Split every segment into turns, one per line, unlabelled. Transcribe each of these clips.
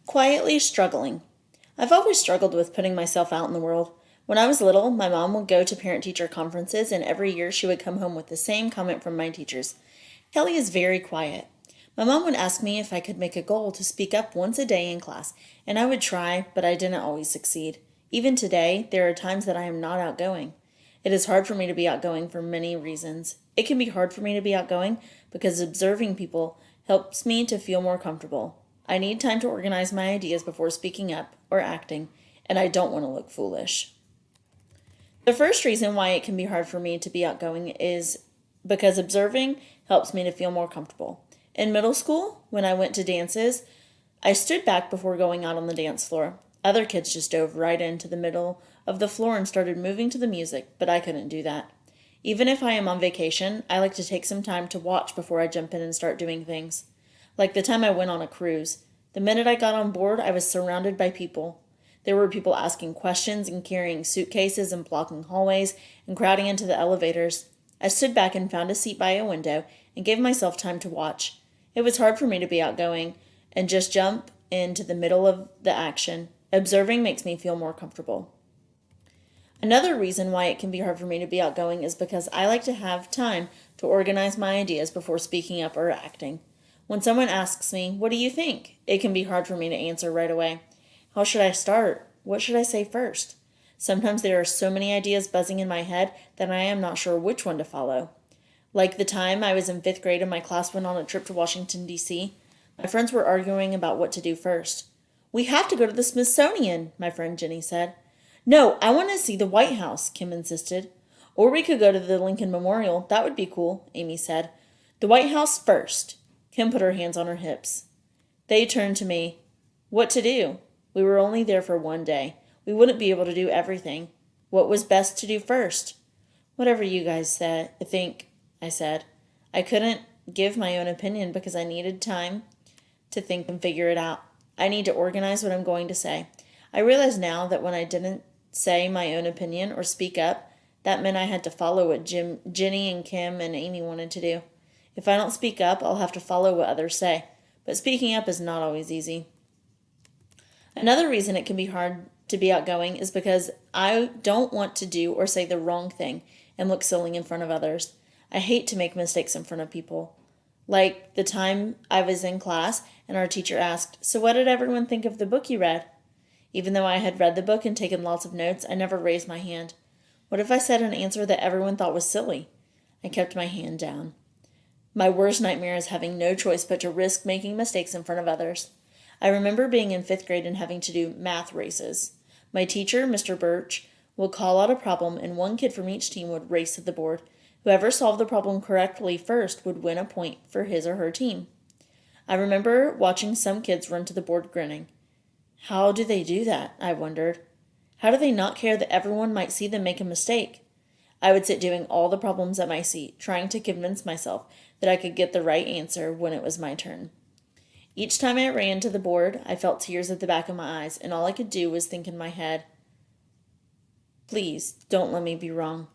Quietly struggling. I've always struggled with putting myself out in the world. When I was little, my mom would go to parent-teacher conferences, and every year she would come home with the same comment from my teachers. Kelly is very quiet. My mom would ask me if I could make a goal to speak up once a day in class, and I would try, but I didn't always succeed. Even today, there are times that I am not outgoing. It is hard for me to be outgoing for many reasons. It can be hard for me to be outgoing because observing people helps me to feel more comfortable. I need time to organize my ideas before speaking up or acting, and I don't want to look foolish. The first reason why it can be hard for me to be outgoing is because observing helps me to feel more comfortable. In middle school, when I went to dances, I stood back before going out on the dance floor. Other kids just dove right into the middle of the floor and started moving to the music, but I couldn't do that. Even if I am on vacation, I like to take some time to watch before I jump in and start doing things. Like the time I went on a cruise. The minute I got on board, I was surrounded by people. There were people asking questions and carrying suitcases and blocking hallways and crowding into the elevators. I stood back and found a seat by a window and gave myself time to watch. It was hard for me to be outgoing and just jump into the middle of the action. Observing makes me feel more comfortable. Another reason why it can be hard for me to be outgoing is because I like to have time to organize my ideas before speaking up or acting. When someone asks me, "What do you think?" it can be hard for me to answer right away. How should I start? What should I say first? Sometimes there are so many ideas buzzing in my head that I am not sure which one to follow. Like the time I was in fifth grade and my class went on a trip to Washington, D.C., my friends were arguing about what to do first. "We have to go to the Smithsonian," my friend Jenny said. "No, I want to see the White House," Kim insisted. "Or we could go to the Lincoln Memorial. That would be cool," Amy said. "The White House first." Kim put her hands on her hips. They turned to me. What to do? We were only there for one day. We wouldn't be able to do everything. What was best to do first? "Whatever you guys think," I said. I couldn't give my own opinion because I needed time to think and figure it out. I need to organize what I'm going to say. I realize now that when I didn't say my own opinion or speak up, that meant I had to follow what Jenny and Kim and Amy wanted to do. If I don't speak up, I'll have to follow what others say. But speaking up is not always easy. Another reason it can be hard to be outgoing is because I don't want to do or say the wrong thing and look silly in front of others. I hate to make mistakes in front of people. Like the time I was in class and our teacher asked, "So what did everyone think of the book you read?" Even though I had read the book and taken lots of notes, I never raised my hand. What if I said an answer that everyone thought was silly? I kept my hand down. My worst nightmare is having no choice but to risk making mistakes in front of others. I remember being in fifth grade and having to do math races. My teacher, Mr. Birch, would call out a problem and one kid from each team would race to the board. Whoever solved the problem correctly first would win a point for his or her team. I remember watching some kids run to the board grinning. How do they do that? I wondered. How do they not care that everyone might see them make a mistake? I would sit doing all the problems at my seat, trying to convince myself that I could get the right answer when it was my turn. Each time I ran to the board, I felt tears at the back of my eyes, and all I could do was think in my head, "Please, don't let me be wrong."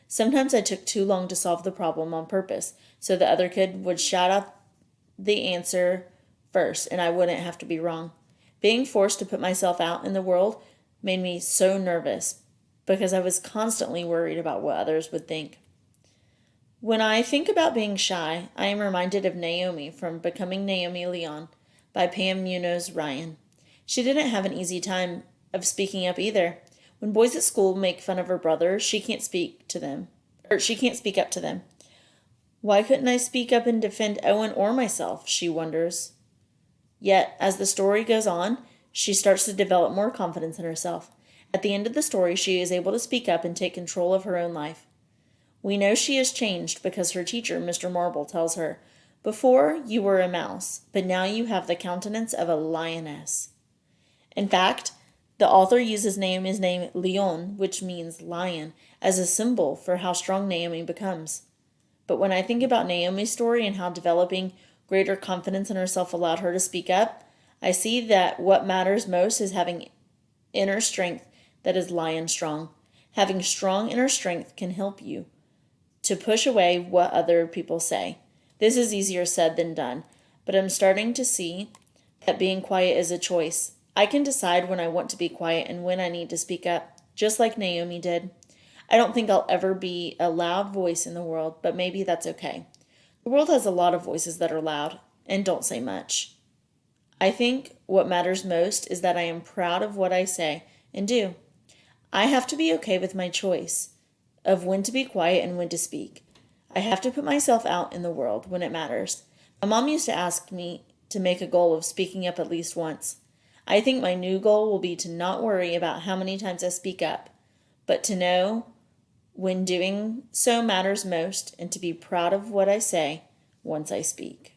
Sometimes I took too long to solve the problem on purpose, so the other kid would shout out the answer first, and I wouldn't have to be wrong. Being forced to put myself out in the world made me so nervous because I was constantly worried about what others would think. When I think about being shy, I am reminded of Naomi from Becoming Naomi Leon by Pam Munoz Ryan. She didn't have an easy time of speaking up either. When boys at school make fun of her brother, she can't speak up to them. Why couldn't I speak up and defend Owen or myself, she wonders. Yet, as the story goes on, she starts to develop more confidence in herself. At the end of the story, she is able to speak up and take control of her own life. We know she has changed because her teacher, Mr. Marble, tells her, "Before you were a mouse, but now you have the countenance of a lioness." In fact, the author uses Naomi's name Leon, which means lion, as a symbol for how strong Naomi becomes. But when I think about Naomi's story and how developing greater confidence in herself allowed her to speak up, I see that what matters most is having inner strength that is lion strong. Having strong inner strength can help you to push away what other people say. This is easier said than done, but I'm starting to see that being quiet is a choice. I can decide when I want to be quiet and when I need to speak up, just like Naomi did. I don't think I'll ever be a loud voice in the world, but maybe that's okay. The world has a lot of voices that are loud and don't say much. I think what matters most is that I am proud of what I say and do. I have to be okay with my choice of when to be quiet and when to speak. I have to put myself out in the world when it matters. My mom used to ask me to make a goal of speaking up at least once. I think my new goal will be to not worry about how many times I speak up, but to know when doing so matters most and to be proud of what I say once I speak.